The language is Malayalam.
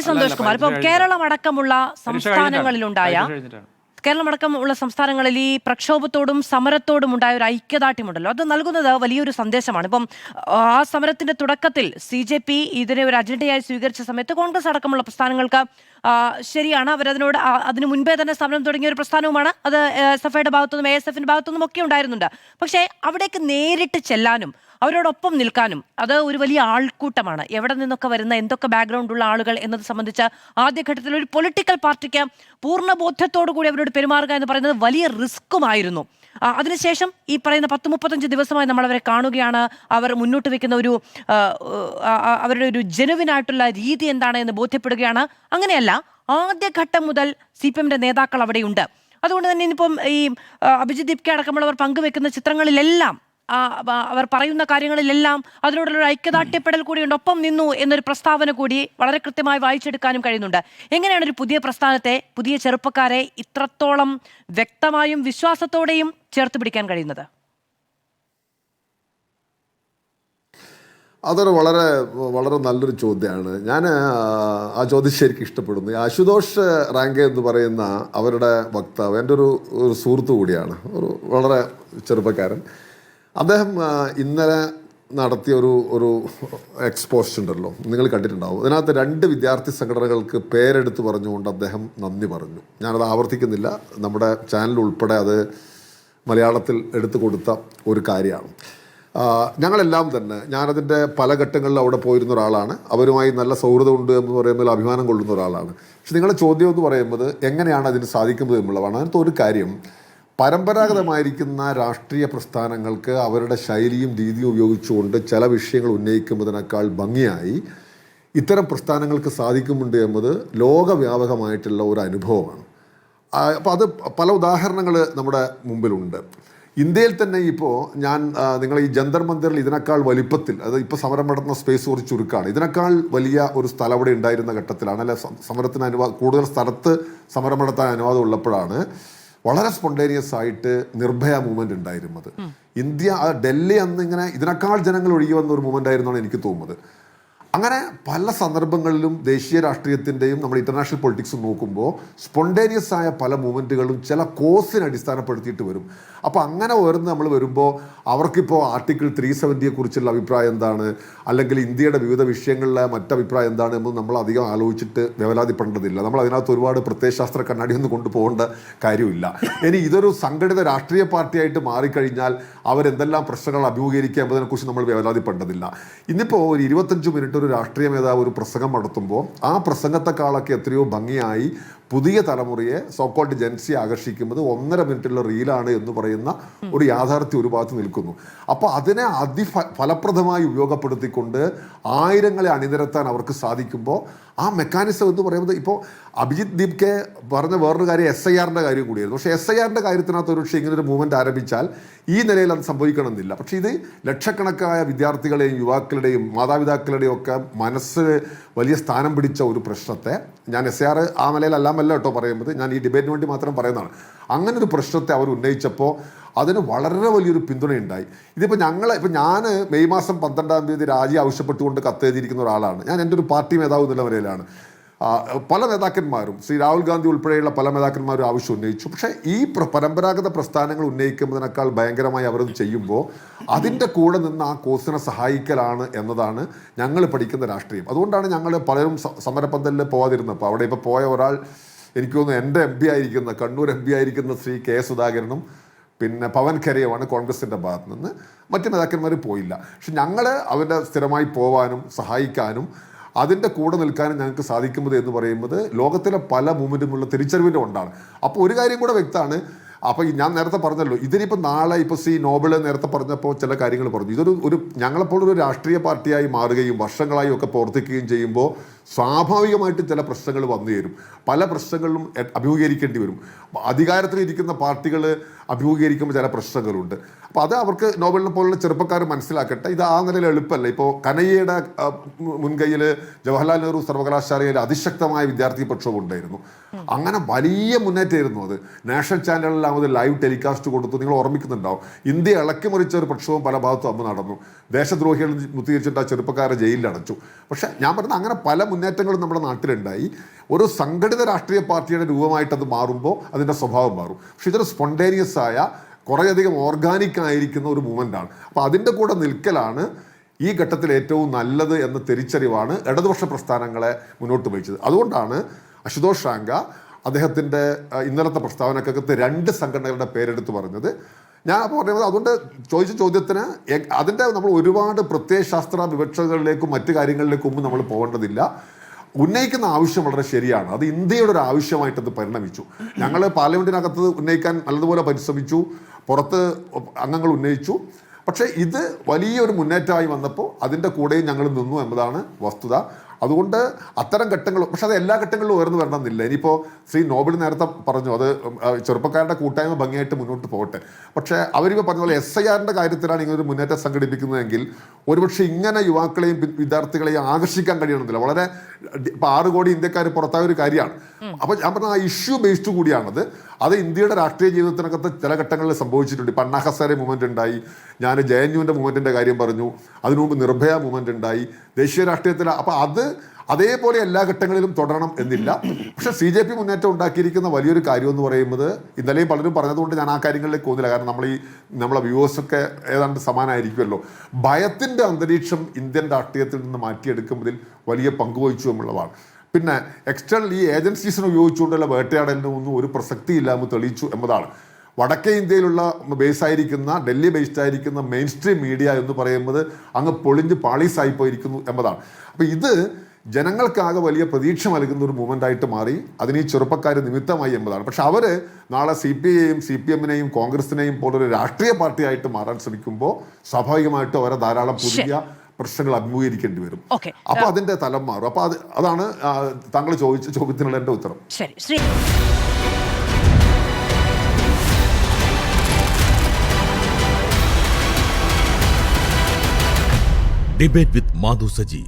സന്തോഷ് കുമാർ, ഇപ്പം കേരളമടക്കമുള്ള സംസ്ഥാനങ്ങളിലുണ്ടായ കേരളമടക്കമുള്ള സംസ്ഥാനങ്ങളിൽ ഈ പ്രക്ഷോഭത്തോടും സമരത്തോടും ഉണ്ടായ ഒരു ഐക്യദാർഢ്യമുണ്ടല്ലോ, അത് നൽകുന്നത് വലിയൊരു സന്ദേശമാണ്. ഇപ്പം ആ സമരത്തിന്റെ തുടക്കത്തിൽ CJP ഇതിനെ ഒരു അജണ്ടയായി സ്വീകരിച്ച സമയത്ത് കോൺഗ്രസ് അടക്കമുള്ള പ്രസ്ഥാനങ്ങൾക്ക് ശരിയാണ്, അവരതിനോട് അതിനു മുൻപേ തന്നെ സമരം തുടങ്ങിയ ഒരു പ്രസ്ഥാനവുമാണ് അത്. SFIയുടെ ഭാഗത്തുനിന്നും ASFന്റെ ഭാഗത്തുനിന്നും ഒക്കെ ഉണ്ടായിരുന്നുണ്ട്. പക്ഷേ അവിടേക്ക് നേരിട്ട് ചെല്ലാനും അവരോടൊപ്പം നിൽക്കാനും അത് ഒരു വലിയ ആൾക്കൂട്ടമാണ്. എവിടെ നിന്നൊക്കെ വരുന്ന എന്തൊക്കെ ബാക്ക്ഗ്രൗണ്ടുള്ള ആളുകൾ എന്നത് സംബന്ധിച്ച് ആദ്യഘട്ടത്തിൽ ഒരു പൊളിറ്റിക്കൽ പാർട്ടിക്ക് പൂർണ്ണ ബോധ്യത്തോടു കൂടി അവരോട് പെരുമാറുക എന്ന് പറയുന്നത് വലിയ റിസ്ക്കുമായിരുന്നു. അതിനുശേഷം ഈ പറയുന്ന 10-35 ദിവസമായി നമ്മൾ അവരെ കാണുകയാണ്. അവർ മുന്നോട്ട് വെക്കുന്ന ഒരു അവരുടെ ഒരു ജെനുവിനായിട്ടുള്ള രീതി എന്താണ് എന്ന് ബോധ്യപ്പെടുകയാണ്. അങ്ങനെയല്ല, ആദ്യഘട്ടം മുതൽ CPMന്റെ നേതാക്കൾ അവിടെയുണ്ട്. അതുകൊണ്ട് തന്നെ ഇനിയിപ്പം ഈ അഭിജിത് ദീപ്കെ അടക്കമുള്ളവർ പങ്കുവെക്കുന്ന ചിത്രങ്ങളിലെല്ലാം അവർ പറയുന്ന കാര്യങ്ങളിലെല്ലാം അതിനോടുള്ള ഒരു ഐക്യദാർഢ്യപ്പെടൽ കൂടിയുണ്ട്. ഒപ്പം നിന്നു എന്നൊരു പ്രസ്താവന കൂടി വളരെ കൃത്യമായി വായിച്ചെടുക്കാനും കഴിയുന്നുണ്ട്. എങ്ങനെയാണ് ഒരു പുതിയ പ്രസ്ഥാനത്തെ, പുതിയ ചെറുപ്പക്കാരെ ഇത്രത്തോളം വ്യക്തമായും വിശ്വാസത്തോടെയും ചേർത്ത് പിടിക്കാൻ കഴിയുന്നത്? അതൊരു വളരെ വളരെ നല്ലൊരു ചോദ്യമാണ്. ഞാൻ ആ ചോദ്യം ശരിക്കും ഇഷ്ടപ്പെടുന്നു. അശുതോഷ് റാങ്കെ എന്ന് പറയുന്ന അവരുടെ വക്താവ് എൻ്റെ ഒരു സുഹൃത്തു കൂടിയാണ്, ഒരു വളരെ ചെറുപ്പക്കാരൻ. അദ്ദേഹം ഇന്നലെ നടത്തിയ ഒരു എക്സ്പോസ്റ്റ് ഉണ്ടല്ലോ, നിങ്ങൾ കണ്ടിട്ടുണ്ടാവും. അതിനകത്ത് 2 വിദ്യാർത്ഥി സംഘടനകൾക്ക് പേരെടുത്ത് പറഞ്ഞുകൊണ്ട് അദ്ദേഹം നന്ദി പറഞ്ഞു. ഞാനത് ആവർത്തിക്കുന്നില്ല, നമ്മുടെ ചാനൽ ഉൾപ്പെടെ അത് മലയാളത്തിൽ എടുത്തു കൊടുത്ത ഒരു കാര്യമാണ്. ഞങ്ങളെല്ലാം തന്നെ, ഞാനതിൻ്റെ പല ഘട്ടങ്ങളിൽ അവിടെ പോയിരുന്ന ഒരാളാണ്. അവരുമായി നല്ല സൗഹൃദമുണ്ട് എന്ന് പറയുമ്പോൾ അഭിമാനം കൊള്ളുന്ന ഒരാളാണ്. പക്ഷെ നിങ്ങളുടെ ചോദ്യം എന്ന് പറയുന്നത് എങ്ങനെയാണ് അതിന് സാധിക്കുന്നത് എന്നുള്ളതാണ്. അതിനകത്ത് ഒരു കാര്യം, പരമ്പരാഗതമായിരിക്കുന്ന രാഷ്ട്രീയ പ്രസ്ഥാനങ്ങൾക്ക് അവരുടെ ശൈലിയും രീതിയും ഉപയോഗിച്ചുകൊണ്ട് ചില വിഷയങ്ങൾ ഉന്നയിക്കുന്നതിനേക്കാൾ ഭംഗിയായി ഇത്തരം പ്രസ്ഥാനങ്ങൾക്ക് സാധിക്കുന്നുണ്ട് എന്നത് ലോകവ്യാപകമായിട്ടുള്ള ഒരു അനുഭവമാണ്. അപ്പോൾ അത് പല ഉദാഹരണങ്ങൾ നമ്മുടെ മുമ്പിലുണ്ട്. ഇന്ത്യയിൽ തന്നെ ഇപ്പോൾ നിങ്ങൾ ഈ ജന്തർ മന്ദിറിൽ ഇതിനേക്കാൾ വലിപ്പത്തിൽ, അത് ഇപ്പോൾ സമരം നടത്തുന്ന സ്പേസ് കുറച്ച് ചുരുക്കമാണ്, ഇതിനേക്കാൾ വലിയ ഒരു സ്ഥലം അവിടെ ഉണ്ടായിരുന്ന ഘട്ടത്തിലാണ്, അല്ലെ സമരത്തിന് കൂടുതൽ സ്ഥലത്ത് സമരം നടത്താൻ അനുവാദം ഉള്ളപ്പോഴാണ് വളരെ സ്പോണ്ടേനിയസ് ആയിട്ട് നിർഭയ മൂവ്മെന്റ് ഉണ്ടായിരുന്നത്. ഡൽഹി അന്ന് ഇങ്ങനെ ഇതിനേക്കാൾ ജനങ്ങൾ ഒഴുകി വന്ന ഒരു മൂവ്മെന്റ് ആയിരുന്നാണ് എനിക്ക് തോന്നുന്നത്. അങ്ങനെ പല സന്ദർഭങ്ങളിലും ദേശീയ രാഷ്ട്രീയത്തിൻ്റെയും നമ്മൾ ഇന്റർനാഷണൽ പൊളിറ്റിക്സും നോക്കുമ്പോൾ സ്പോണ്ടേനിയസ് ആയ പല മൂവ്മെൻറ്റുകളും ചില കോസിനെ അടിസ്ഥാനപ്പെടുത്തിയിട്ട് വരും. അപ്പോൾ അങ്ങനെ നമ്മൾ വരുമ്പോൾ അവർക്കിപ്പോൾ ആർട്ടിക്കിൾ 370 കുറിച്ചുള്ള അഭിപ്രായം എന്താണ്, അല്ലെങ്കിൽ ഇന്ത്യയുടെ വിവിധ വിഷയങ്ങളിലെ മറ്റഭിപ്രായം എന്താണ് എന്ന് നമ്മൾ അധികം ആലോചിച്ചിട്ട് വേവലാതിപ്പെടേണ്ടതില്ല. നമ്മൾ അതിനകത്ത് ഒരുപാട് പ്രത്യയശാസ്ത്ര കണ്ണാടിയൊന്നും കൊണ്ടുപോകേണ്ട കാര്യമില്ല. ഇനി ഇതൊരു സംഘടിത രാഷ്ട്രീയ പാർട്ടിയായിട്ട് മാറിക്കഴിഞ്ഞാൽ അവരെന്തെല്ലാം പ്രശ്നങ്ങൾ അഭിമുഖീകരിക്കുക എന്നതിനെക്കുറിച്ച് നമ്മൾ വേവലാതിപ്പെടേണ്ടതില്ല. ഇന്നിപ്പോൾ ഒരു 25 മിനിറ്റ് ഒരു രാഷ്ട്രീയ നേതാവ് ഒരു പ്രസംഗം നടത്തുമ്പോൾ ആ പ്രസംഗത്തെക്കാളൊക്കെ എത്രയോ ഭംഗിയായി പുതിയ തലമുറയെ സോക്കോൾഡ് ജൻസി ആകർഷിക്കുന്നത് 1.5 മിനിറ്റുള്ള റീലാണ് എന്ന് പറയുന്ന ഒരു യാഥാർത്ഥ്യം ഒരു ഭാഗത്ത് നിൽക്കുന്നു. അപ്പോൾ അതിനെ ഫലപ്രദമായി ഉപയോഗപ്പെടുത്തിക്കൊണ്ട് ആയിരങ്ങളെ അണിനിരത്താൻ അവർക്ക് സാധിക്കുമ്പോൾ ആ മെക്കാനിസം എന്ന് പറയുന്നത്, ഇപ്പോൾ അഭിജിത് ദീപ്കെ പറഞ്ഞ വേറൊരു കാര്യം SIRന്റെ കാര്യം കൂടിയായിരുന്നു. പക്ഷേ SIRന്റെ കാര്യത്തിനകത്ത് ഒരു പക്ഷേ ഇങ്ങനൊരു മൂവ്മെൻറ്റ് ആരംഭിച്ചാൽ ഈ നിലയിൽ അത് സംഭവിക്കണമെന്നില്ല. പക്ഷേ ഇത് ലക്ഷക്കണക്കായ വിദ്യാർത്ഥികളെയും യുവാക്കളുടെയും മാതാപിതാക്കളുടെയും ഒക്കെ മനസ്സ് വലിയ സ്ഥാനം പിടിച്ച ഒരു പ്രശ്നത്തെ, ഞാൻ SIR ആ നിലയിലല്ല കേട്ടോ പറയുന്നത്, ഞാൻ ഈ ഡിബേറ്റിന് വേണ്ടി മാത്രം പറയുന്നതാണ്. അങ്ങനെ ഒരു പ്രശ്നത്തെ അവർ ഉന്നയിച്ചപ്പോൾ അതിന് വളരെ വലിയൊരു പിന്തുണയുണ്ടായി. ഇതിപ്പോൾ ഞാൻ മെയ് മാസം 12-ാം തീയതി രാജി ആവശ്യപ്പെട്ടുകൊണ്ട് കത്തെഴുതിയിരിക്കുന്ന ഒരാളാണ്. ഞാൻ എൻ്റെ ഒരു പാർട്ടി നേതാവ് എന്നുള്ള നിലയിലാണ്. പല നേതാക്കന്മാരും, ശ്രീ രാഹുൽ ഗാന്ധി ഉൾപ്പെടെയുള്ള പല നേതാക്കന്മാരും ആവശ്യം ഉന്നയിച്ചു. പക്ഷേ ഈ പരമ്പരാഗത പ്രസ്ഥാനങ്ങൾ ഉന്നയിക്കുന്നതിനേക്കാൾ ഭയങ്കരമായി അവരത് ചെയ്യുമ്പോൾ അതിൻ്റെ കൂടെ നിന്ന് ആ കോസിനെ സഹായിക്കലാണ് എന്നതാണ് ഞങ്ങൾ പഠിക്കുന്ന രാഷ്ട്രീയം. അതുകൊണ്ടാണ് ഞങ്ങൾ പലരും സമരപന്തലിൽ പോകാതിരുന്നത്. അപ്പോൾ അവിടെ ഇപ്പോൾ പോയ ഒരാൾ, എനിക്ക് തോന്നുന്നു എൻ്റെ MP ആയിരിക്കുന്ന, കണ്ണൂർ MP ആയിരിക്കുന്ന ശ്രീ K സുധാകരനും പിന്നെ പവൻ ഖരയുമാണ് കോൺഗ്രസിൻ്റെ ഭാഗത്ത് നിന്ന്. മറ്റ് നേതാക്കന്മാർ പോയില്ല. പക്ഷെ ഞങ്ങൾ അവൻ്റെ സ്ഥിരമായി പോവാനും സഹായിക്കാനും അതിൻ്റെ കൂടെ നിൽക്കാനും ഞങ്ങൾക്ക് സാധിക്കുന്നത് എന്ന് പറയുന്നത് ലോകത്തിലെ പല മൂവ്മെൻറ്റുമുള്ള തിരിച്ചറിവിൻ്റെ കൊണ്ടാണ്. അപ്പോൾ ഒരു കാര്യം കൂടെ വ്യക്തമാണ്. അപ്പോൾ ഞാൻ നേരത്തെ പറഞ്ഞല്ലോ, ഇതിനിപ്പോൾ നാളെ ഇപ്പോൾ നോബൽ നേരത്തെ പറഞ്ഞപ്പോൾ ചില കാര്യങ്ങൾ പറഞ്ഞു. ഇതൊരു ഞങ്ങളെപ്പോഴൊരു രാഷ്ട്രീയ പാർട്ടിയായി മാറുകയും വർഷങ്ങളായി ഒക്കെ പ്രവർത്തിക്കുകയും ചെയ്യുമ്പോൾ സ്വാഭാവികമായിട്ട് ചില പ്രശ്നങ്ങൾ വന്നു ചേരും. പല പ്രശ്നങ്ങളിലും അഭിമുഖീകരിക്കേണ്ടി വരും. അധികാരത്തിലിരിക്കുന്ന പാർട്ടികൾ അഭിമുഖീകരിക്കുമ്പോൾ ചില പ്രശ്നങ്ങളുണ്ട്. അപ്പോൾ അത് അവർക്ക് നോബലിനെ പോലുള്ള ചെറുപ്പക്കാർ മനസ്സിലാക്കട്ടെ. ഇത് ആ നിലയിൽ എളുപ്പമല്ല. ഇപ്പോൾ കനയ്യയുടെ മുൻകൈയിൽ ജവഹർലാൽ നെഹ്റു സർവകലാശാലയിൽ അതിശക്തമായ വിദ്യാർത്ഥി പ്രക്ഷോഭം ഉണ്ടായിരുന്നു. അങ്ങനെ വലിയ മുന്നേറ്റമായിരുന്നു അത്. നാഷണൽ ചാനലുകളിലെല്ലാം അത് ലൈവ് ടെലികാസ്റ്റ് കൊടുത്തു. നിങ്ങൾ ഓർമ്മിക്കുന്നുണ്ടാവും, ഇന്ത്യ ഇളക്കി മറിച്ച ഒരു പ്രക്ഷോഭം പല ഭാഗത്തും അന്ന് നടന്നു. ദേശദ്രോഹികൾ മുത്തിരിച്ചിട്ട് ആ ചെറുപ്പക്കാരെ ജയിലിൽ അടച്ചു. പക്ഷെ ഞാൻ പറഞ്ഞത് അങ്ങനെ പല മുന്നേറ്റങ്ങളും നമ്മുടെ നാട്ടിലുണ്ടായി. ഒരു സംഘടിത രാഷ്ട്രീയ പാർട്ടിയുടെ രൂപമായിട്ട് അത് മാറുമ്പോൾ അതിൻ്റെ സ്വഭാവം മാറും. പക്ഷെ ഇതൊരു സ്പോണ്ടേനിയസ് ആയ കുറേയധികം ഓർഗാനിക് ആയിരിക്കുന്ന ഒരു മൂവ്മെൻ്റാണ്. അപ്പോൾ അതിൻ്റെ കൂടെ നിൽക്കലാണ് ഈ ഘട്ടത്തിൽ ഏറ്റവും നല്ലത് എന്ന തിരിച്ചറിവാണ് ഇടതുപക്ഷ പ്രസ്ഥാനങ്ങളെ മുന്നോട്ട് വഹിച്ചത്. അതുകൊണ്ടാണ് അശുതോഷ് റാങ്ക അദ്ദേഹത്തിൻ്റെ ഇന്നലത്തെ പ്രസ്താവനക്കകത്ത് 2 സംഘടനകളുടെ പേരെടുത്ത് പറഞ്ഞത്. ഞാൻ പറയുന്നത് അതുകൊണ്ട് ചോദിച്ച ചോദ്യത്തിന് അതിൻ്റെ നമ്മൾ ഒരുപാട് പ്രത്യയശാസ്ത്ര വിവക്ഷകളിലേക്കും മറ്റു കാര്യങ്ങളിലേക്കും നമ്മൾ പോകേണ്ടതില്ല. ഉന്നയിക്കുന്ന ആവശ്യം വളരെ ശരിയാണ്. അത് ഇന്ത്യയുടെ ഒരു ആവശ്യമായിട്ടത് പരിണമിച്ചു. ഞങ്ങൾ പാർലമെൻറ്റിനകത്ത് ഉന്നയിക്കാൻ നല്ലതുപോലെ പരിശ്രമിച്ചു, പുറത്ത് അംഗങ്ങൾ ഉന്നയിച്ചു. പക്ഷേ ഇത് വലിയൊരു മുന്നേറ്റമായി വന്നപ്പോൾ അതിൻ്റെ കൂടെയും ഞങ്ങൾ നിന്നു എന്നതാണ് വസ്തുത. അതുകൊണ്ട് അത്തരം ഘട്ടങ്ങൾ, പക്ഷെ അത് എല്ലാ ഘട്ടങ്ങളിലും ഉയർന്നു വരണമെന്നില്ല. ഇനിയിപ്പോൾ ശ്രീ നോബിൾ നേരത്തെ പറഞ്ഞു അത് ചെറുപ്പക്കാരുടെ കൂട്ടായ്മ ഭംഗിയായിട്ട് മുന്നോട്ട് പോകട്ടെ. പക്ഷേ അവരിപ്പോൾ പറഞ്ഞ പോലെ SIRൻ്റെ കാര്യത്തിലാണ് ഇങ്ങനൊരു മുന്നേറ്റം സംഘടിപ്പിക്കുന്നതെങ്കിൽ ഒരുപക്ഷെ ഇങ്ങനെ യുവാക്കളെയും വിദ്യാർത്ഥികളെയും ആകർഷിക്കാൻ കഴിയണമെന്നില്ല. വളരെ ഇപ്പോൾ 6 കോടി ഇന്ത്യക്കാർ പുറത്തായ ഒരു കാര്യമാണ്. അപ്പോൾ ഞാൻ പറഞ്ഞ ആ ഇഷ്യൂ ബേസ്ഡ് കൂടിയാണത്. അത് ഇന്ത്യയുടെ രാഷ്ട്രീയ ജീവിതത്തിനകത്ത് ചില ഘട്ടങ്ങളിൽ സംഭവിച്ചിട്ടുണ്ട്. ഇപ്പം അണ്ണാ ഹസാരെ മൂവ്മെൻറ്റ് ഉണ്ടായി, ഞാൻ JNUവിൻ്റെ മൂവ്മെൻറ്റിൻ്റെ കാര്യം പറഞ്ഞു, അതിനു മുമ്പ് നിർഭയ മൂവ്മെൻറ്റ് ഉണ്ടായി ദേശീയ രാഷ്ട്രീയത്തിൽ. അപ്പോൾ അത് അതേപോലെ എല്ലാ ഘട്ടങ്ങളിലും തുടരണം എന്നില്ല. പക്ഷെ CJP മുന്നേറ്റം ഉണ്ടാക്കിയിരിക്കുന്ന വലിയൊരു കാര്യം എന്ന് പറയുന്നത് ഇന്നലെയും പലരും പറഞ്ഞതുകൊണ്ട് ഞാൻ ആ കാര്യങ്ങളിലേക്ക് പോകുന്നില്ല. കാരണം നമ്മളെ വ്യൂവേഴ്സൊക്കെ ഏതാണ്ട് സമാനമായിരിക്കുമല്ലോ. ഭയത്തിൻ്റെ അന്തരീക്ഷം ഇന്ത്യൻ രാഷ്ട്രീയത്തിൽ നിന്ന് മാറ്റിയെടുക്കുന്നതിൽ വലിയ പങ്കുവഹിച്ചു എന്നുള്ളതാണ്. പിന്നെ എക്സ്റ്റേണൽ ഈ ഏജൻസീസിനെ ഉപയോഗിച്ചുകൊണ്ടുള്ള വേട്ടയാടലിനൊന്നും ഒരു പ്രസക്തിയില്ല എന്ന് തെളിയിച്ചു എന്നതാണ്. വടക്കേ ഇന്ത്യയിലുള്ള ബേസായിരിക്കുന്ന ഡൽഹി ബേസ്ഡ് ആയിരിക്കുന്ന മെയിൻ സ്ട്രീം മീഡിയ എന്ന് പറയുന്നത് അങ്ങ് പൊളിഞ്ഞ് പാളീസായി പോയിരിക്കുന്നു എന്നതാണ്. അപ്പോൾ ഇത് ജനങ്ങൾക്കാകെ വലിയ പ്രതീക്ഷ നൽകുന്ന ഒരു മൂവ്മെൻ്റായിട്ട് മാറി. അതിന് ഈ ചെറുപ്പക്കാർ നിമിത്തമായി എന്നതാണ്. പക്ഷെ അവർ നാളെ CPIയെയും CPMനെയും കോൺഗ്രസിനെയും പോലൊരു രാഷ്ട്രീയ പാർട്ടിയായിട്ട് മാറാൻ ശ്രമിക്കുമ്പോൾ സ്വാഭാവികമായിട്ടും അവരെ ധാരാളം പുതിയ പ്രശ്നങ്ങൾ അഭിമുഖീകരിക്കേണ്ടി വരും. അപ്പൊ അതിന്റെ തലം മാറും. അപ്പൊ അതാണ് താങ്കൾ ചോദിച്ച ചോദ്യത്തിനുള്ള എന്റെ ഉത്തരം. ശരി, ശ്രീ ഡിബേറ്റ് വിത്ത് മാധു സജി.